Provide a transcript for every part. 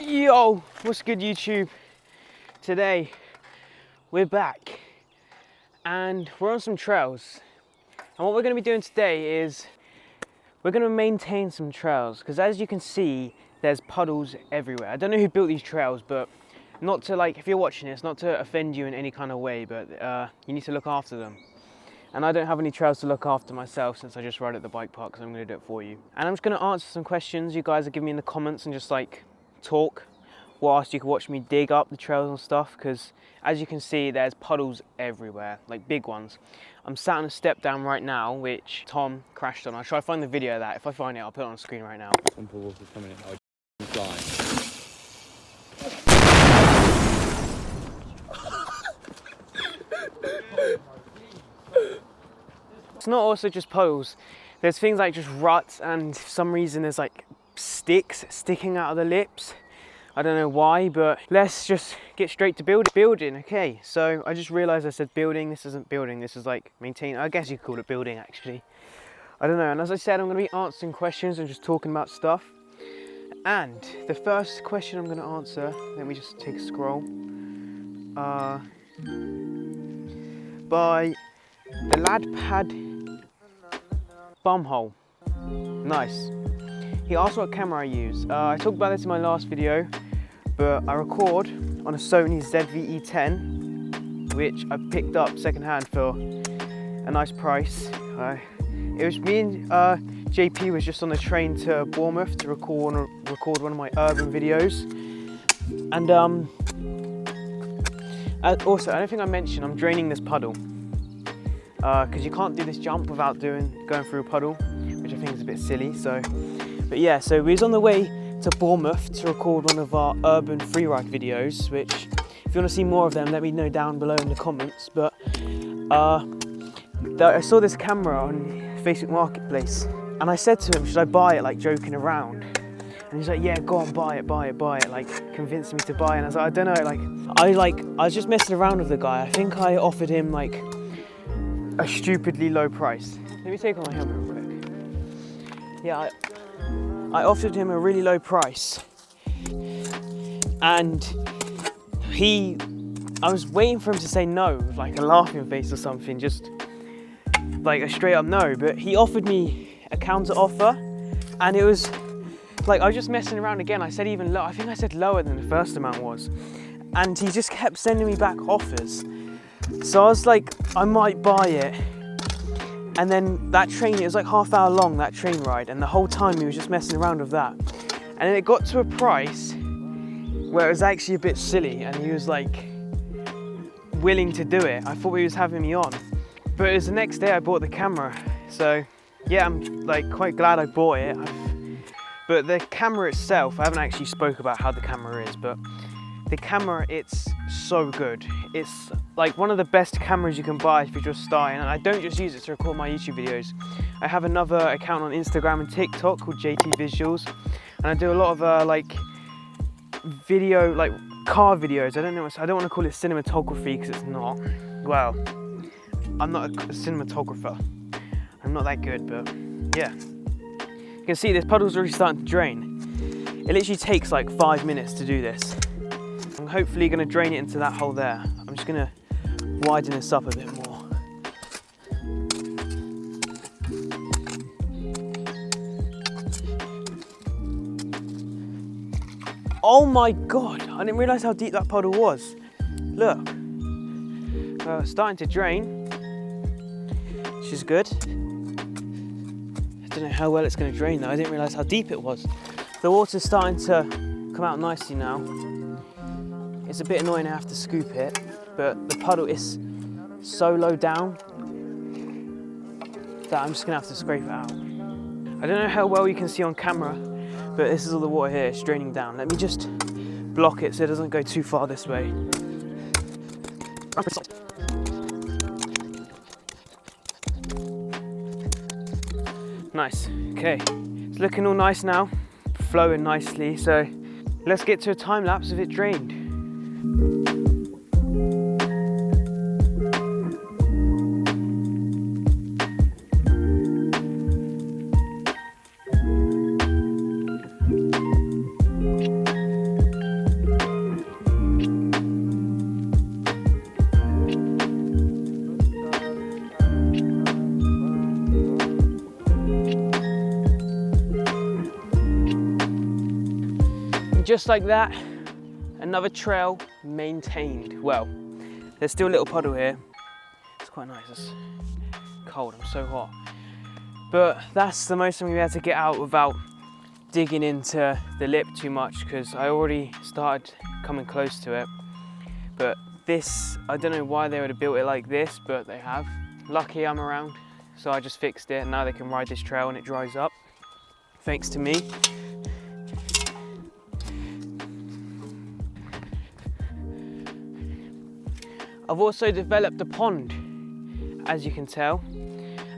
Yo, what's good YouTube? Today we're back and we're on some trails, and what we're going to be doing today is we're going to maintain some trails, because as you can see there's puddles everywhere. I don't know who built these trails, but not to, like, if you're watching this, not to offend you in any kind of way, but you need to look after them. And I don't have any trails to look after myself since I just ride at the bike park, so I'm going to do it for you. And I'm just going to answer some questions you guys are giving me in the comments and just like talk whilst you can watch me dig up the trails and stuff, because as you can see there's puddles everywhere, like big ones. I'm sat on a step down right now which Tom crashed on. I'll try to find the video of that. If I find it I'll put it on the screen right now. It's not also just puddles, there's things like just ruts, and for some reason there's like sticks sticking out of the lips. I don't know why, but let's just get straight to building. Okay, so I just realized I said building. This isn't building, this is like maintain. I guess you could call it building actually. I don't know. And as I said, I'm going to be answering questions and just talking about stuff. And the first question I'm going to answer, let me just take a scroll, by the lad pad bumhole. Nice. He asked what camera I use. I talked about this in my last video, but I record on a Sony ZV-E10, which I picked up secondhand for a nice price. It was me and JP was just on the train to Bournemouth to record one of my urban videos. And also, I don't think I mentioned I'm draining this puddle, because you can't do this jump without going through a puddle, which I think is a bit silly. But yeah, so we was on the way to Bournemouth to record one of our urban freeride videos, which if you want to see more of them, let me know down below in the comments. But I saw this camera on Facebook Marketplace, and I said to him, should I buy it, like joking around? And he's like, yeah, go on, buy it, like convinced me to buy it. And I was like, I don't know, I was just messing around with the guy. I think I offered him like a stupidly low price. Let me take off my helmet real quick. Yeah, I offered him a really low price, and I was waiting for him to say no, with like a laughing face or something, just like a straight up no, but he offered me a counter offer, and it was like, I was just messing around again. I said even low, I think I said lower than the first amount was, and he just kept sending me back offers. So I was like, I might buy it. And then that train, it was like half-hour long, that train ride, and the whole time he was just messing around with that. And then it got to a price where it was actually a bit silly, and he was like willing to do it. I thought he was having me on, but it was the next day I bought the camera. So yeah, I'm like quite glad I bought it. But the camera itself, I haven't actually spoke about how the camera is, but the camera, it's so good. It's like one of the best cameras you can buy if you're just starting, and I don't just use it to record my YouTube videos. I have another account on Instagram and TikTok called jtvisualz, and I do a lot of like video, like car videos. I don't want to call it cinematography because it's not. Well, I'm not a cinematographer. I'm not that good, but yeah. You can see this puddle's already starting to drain. It literally takes like 5 minutes to do this. I'm hopefully going to drain it into that hole there. I'm just going to widen this up a bit more. Oh my god, I didn't realise how deep that puddle was. Look, starting to drain, which is good. I don't know how well it's going to drain though. I didn't realise how deep it was. The water's starting to come out nicely now. It's a bit annoying I have to scoop it, but the puddle is so low down that I'm just gonna have to scrape it out. I don't know how well you can see on camera, but this is all the water here, it's draining down. Let me just block it so it doesn't go too far this way. Nice, okay. It's looking all nice now, flowing nicely, so let's get to a time lapse of it drained. And just like that, another trail maintained. Well, there's still a little puddle here. It's quite nice, it's cold, I'm so hot. But that's the most I'm gonna be able to get out without digging into the lip too much, because I already started coming close to it. But this, I don't know why they would have built it like this, but they have. Lucky I'm around, so I just fixed it, and now they can ride this trail and it dries up, thanks to me. I've also developed a pond, as you can tell.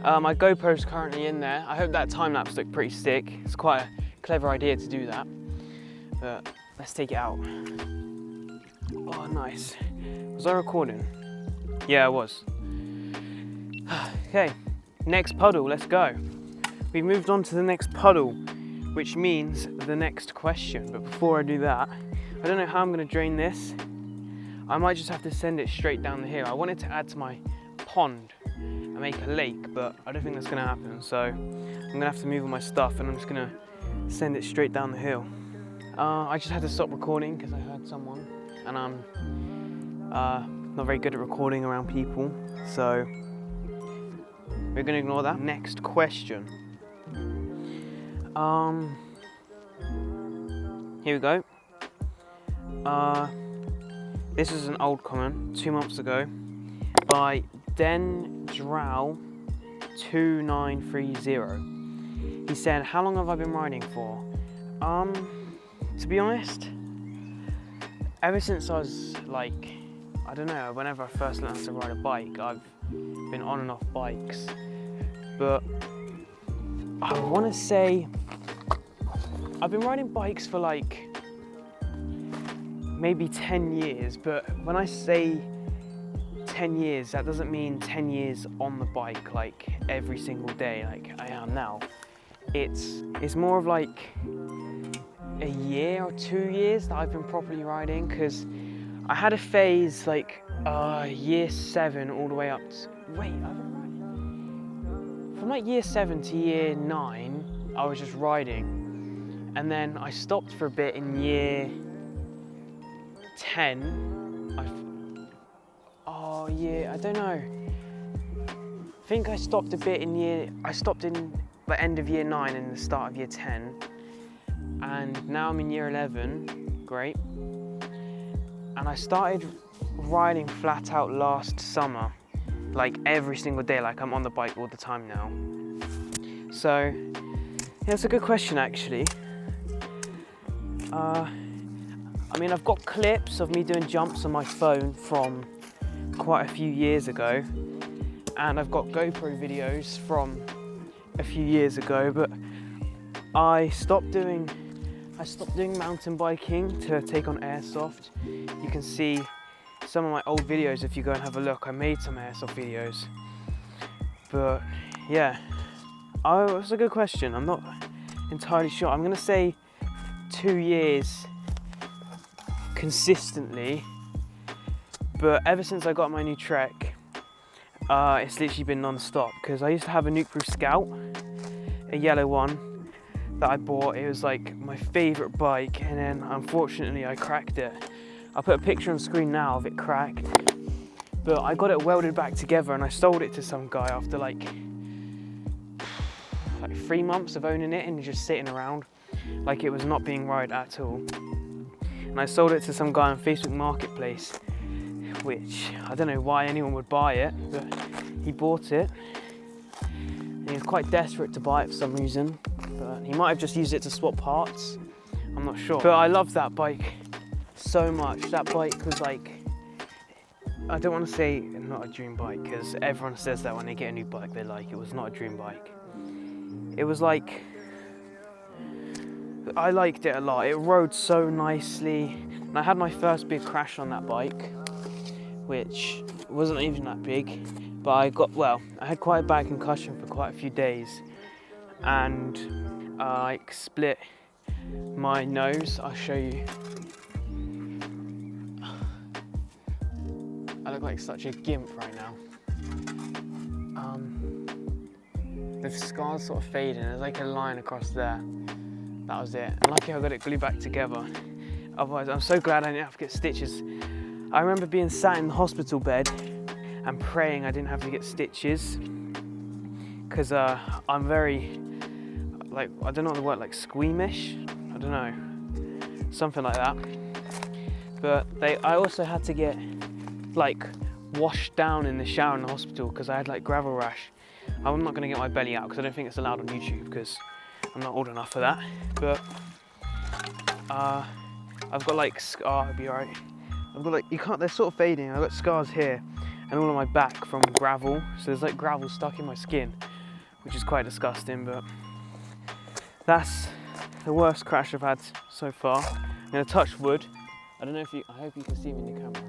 My GoPro's currently in there. I hope that time lapse looked pretty sick. It's quite a clever idea to do that. But let's take it out. Oh, nice. Was I recording? Yeah, I was. Okay, next puddle, let's go. We've moved on to the next puddle, which means the next question. But before I do that, I don't know how I'm gonna drain this. I might just have to send it straight down the hill. I wanted to add to my pond and make a lake, but I don't think that's gonna happen. So I'm gonna have to move all my stuff and I'm just gonna send it straight down the hill. I just had to stop recording because I heard someone, and I'm not very good at recording around people. So we're gonna ignore that. Next question. Here we go. This is an old comment, 2 months ago, by Trowel 2930. He said, how long have I been riding for? To be honest, ever since I was like, I don't know, whenever I first learned how to ride a bike, I've been on and off bikes. But I want to say I've been riding bikes for like maybe 10 years, but when I say 10 years, that doesn't mean 10 years on the bike, like every single day, like I am now. It's more of like a year or 2 years that I've been properly riding, because I had a phase like year 7 all the way up to, wait, I've been riding? From like year 7 to year 9, I was just riding. And then I stopped for a bit in year 10. I don't know. I think I stopped a bit in the end of year 9 and the start of year 10. And now I'm in year 11, great. And I started riding flat out last summer, like every single day, like I'm on the bike all the time now. So, yeah, it's a good question actually. I mean, I've got clips of me doing jumps on my phone from quite a few years ago, and I've got GoPro videos from a few years ago, but I stopped doing mountain biking to take on airsoft. You can see some of my old videos if you go and have a look. I made some airsoft videos. But yeah, oh, it's a good question. I'm not entirely sure. I'm gonna say 2 years consistently, but ever since I got my new Trek, it's literally been non-stop, because I used to have a Nuke-Proof Scout, a yellow one that I bought. It was like my favorite bike, and then unfortunately I cracked it. I'll put a picture on screen now of it cracked, but I got it welded back together and I sold it to some guy after like 3 months of owning it and just sitting around like it was not being ride at all. And I sold it to some guy on Facebook Marketplace, which I don't know why anyone would buy it, but he bought it. And he was quite desperate to buy it for some reason, but he might have just used it to swap parts. I'm not sure. But I loved that bike so much. That bike was like, I don't want to say not a dream bike, because everyone says that when they get a new bike, they're like, it was not a dream bike. It was like, I liked it a lot. It rode so nicely. And I had my first big crash on that bike, which wasn't even that big, but I had quite a bad concussion for quite a few days, and I split my nose. I'll show you. I look like such a gimp right now. The scar's sort of fading. There's like a line across there. That was it. And lucky I got it glued back together. Otherwise, I'm so glad I didn't have to get stitches. I remember being sat in the hospital bed and praying I didn't have to get stitches, because I'm very, like, I don't know the word, like squeamish? I don't know, something like that. But I also had to get like washed down in the shower in the hospital because I had like gravel rash. I'm not going to get my belly out because I don't think it's allowed on YouTube because I'm not old enough for that. But I've got like, it'll be alright. I've got like, they're sort of fading. I've got scars here and all on my back from gravel. So there's like gravel stuck in my skin, which is quite disgusting, but that's the worst crash I've had so far. I'm going to touch wood. I don't know if I hope you can see me in the camera.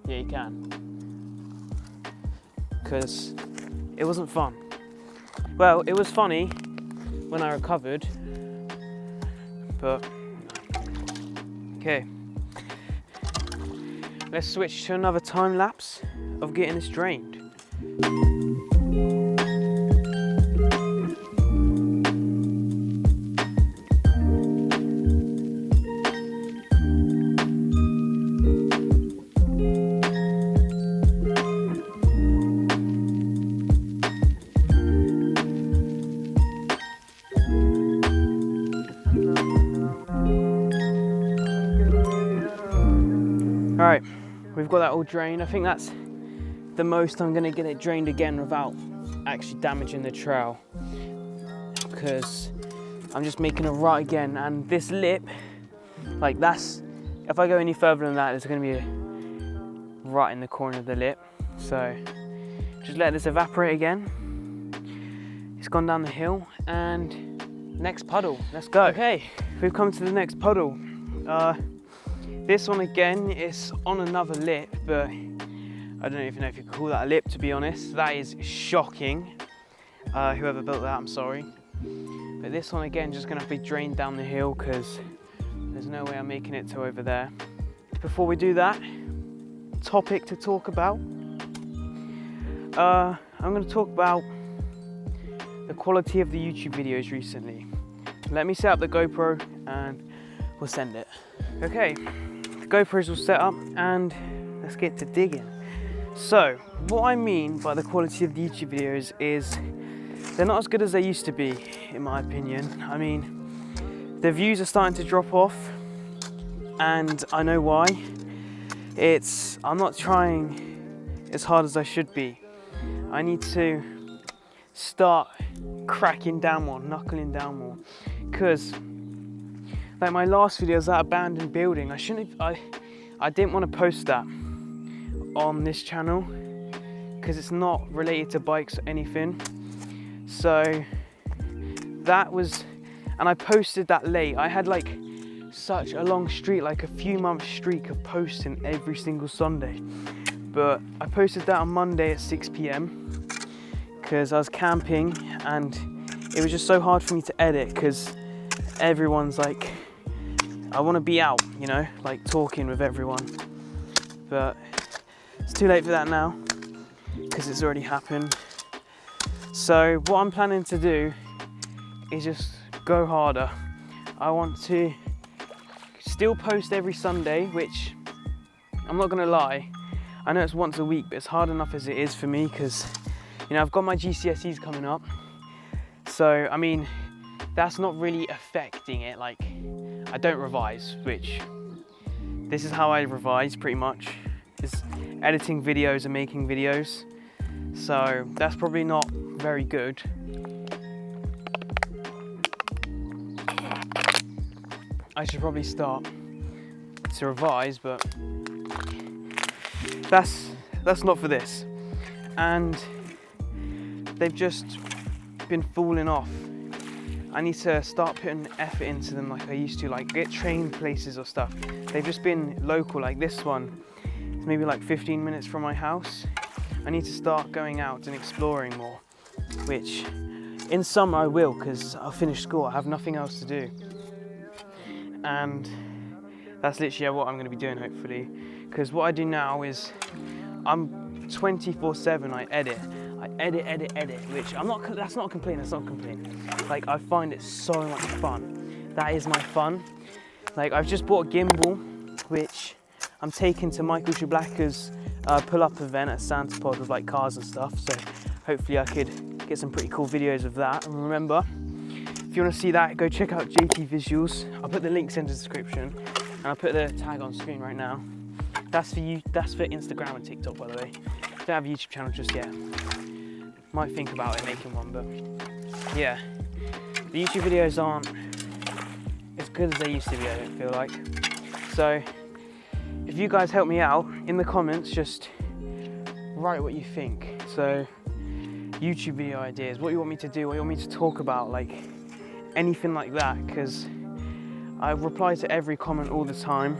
Yeah, you can. Because it wasn't fun. Well, it was funny when I recovered, but okay. Let's switch to another time lapse of getting this drained. Alright, we've got that all drained. I think that's the most I'm going to get it drained again without actually damaging the trowel, because I'm just making a rut again, and this lip, like that's, if I go any further than that, there's going to be a rut in the corner of the lip. So just let this evaporate again. It's gone down the hill, and next puddle, let's go. Okay, we've come to the next puddle. This one again is on another lip, but I don't even know if you could call that a lip, to be honest. That is shocking. Whoever built that, I'm sorry. But this one again, just gonna have to be drained down the hill because there's no way I'm making it to over there. Before we do that, topic to talk about. I'm gonna talk about the quality of the YouTube videos recently. Let me set up the GoPro and we'll send it. Okay. GoPros all set up and let's get to digging. So what I mean by the quality of the YouTube videos is they're not as good as they used to be, in my opinion. I mean, the views are starting to drop off, and I know why. I'm not trying as hard as I should be. I need to start cracking down more, knuckling down more, because like my last video was that abandoned building. I didn't want to post that on this channel because it's not related to bikes or anything. So that was, and I posted that late. I had like such a long streak, like a few month streak of posting every single Sunday. But I posted that on Monday at 6 PM because I was camping and it was just so hard for me to edit because everyone's like, I want to be out, you know, like talking with everyone, but it's too late for that now because it's already happened. So what I'm planning to do is just go harder. I want to still post every Sunday, which I'm not gonna lie, I know it's once a week, but it's hard enough as it is for me because, you know, I've got my GCSEs coming up. So, I mean, that's not really affecting it. Like, I don't revise, which this is how I revise pretty much, is editing videos and making videos. So that's probably not very good. I should probably start to revise, but that's not for this. And they've just been falling off. I need to start putting effort into them like I used to, like get trained places or stuff. They've just been local, like this one. It's maybe like 15 minutes from my house. I need to start going out and exploring more, which in summer I will because I'll finish school, I have nothing else to do. And that's literally what I'm going to be doing, hopefully. Because what I do now is I'm 24/7, I edit, which that's not a complaint, Like, I find it so much fun. That is my fun. Like, I've just bought a gimbal, which I'm taking to Michael Schublacker's pull-up event at Santa Pod with like cars and stuff. So hopefully I could get some pretty cool videos of that. And remember, if you want to see that, go check out jtvisualz. I'll put the links in the description, and I'll put the tag on screen right now. That's for you. That's for Instagram and TikTok, by the way. Don't have a YouTube channel just yet. Might think about it, making one, but yeah, the YouTube videos aren't as good as they used to be, I don't feel like. So if you guys help me out in the comments, just write what you think. So YouTube video ideas, what you want me to do, what you want me to talk about, like anything like that, because I reply to every comment all the time.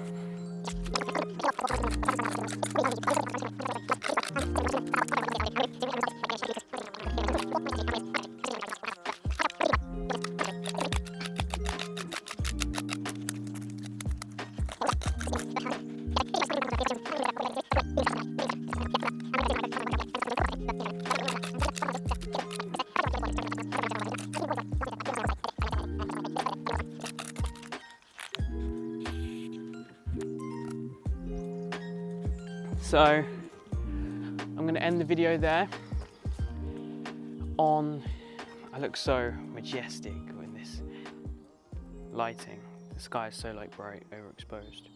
So I'm going to end the video there on, I look so majestic with this lighting. The sky is so like bright, overexposed.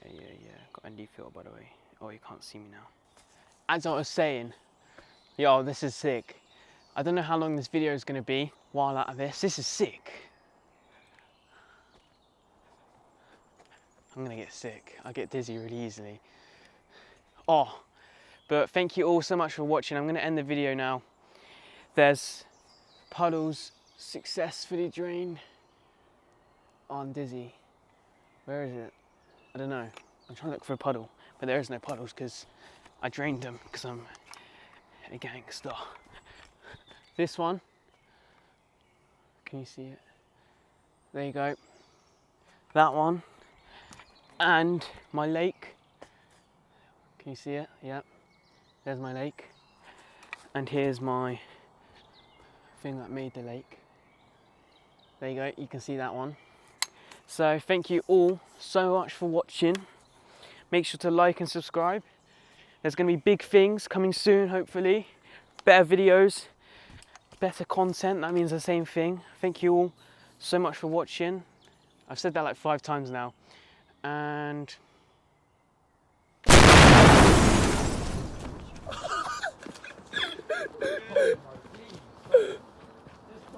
Yeah. Got ND filter, by the way. Oh, you can't see me now. As I was saying, yo, this is sick. I don't know how long this video is going to be while out of this. This is sick. I'm going to get sick. I get dizzy really easily. Oh, but thank you all so much for watching. I'm going to end the video now. There's puddles successfully drained. Oh, I'm dizzy. Where is it? I don't know. I'm trying to look for a puddle, but there is no puddles because I drained them because I'm a gangster. This one, can you see it? There you go. That one, and my lake. Can you see it? Yep. There's my lake. And here's my thing that made the lake. There you go, you can see that one. So thank you all so much for watching. Make sure to like and subscribe. There's going to be big things coming soon, hopefully. Better videos, better content, that means the same thing. Thank you all so much for watching. I've said that like 5 times now. And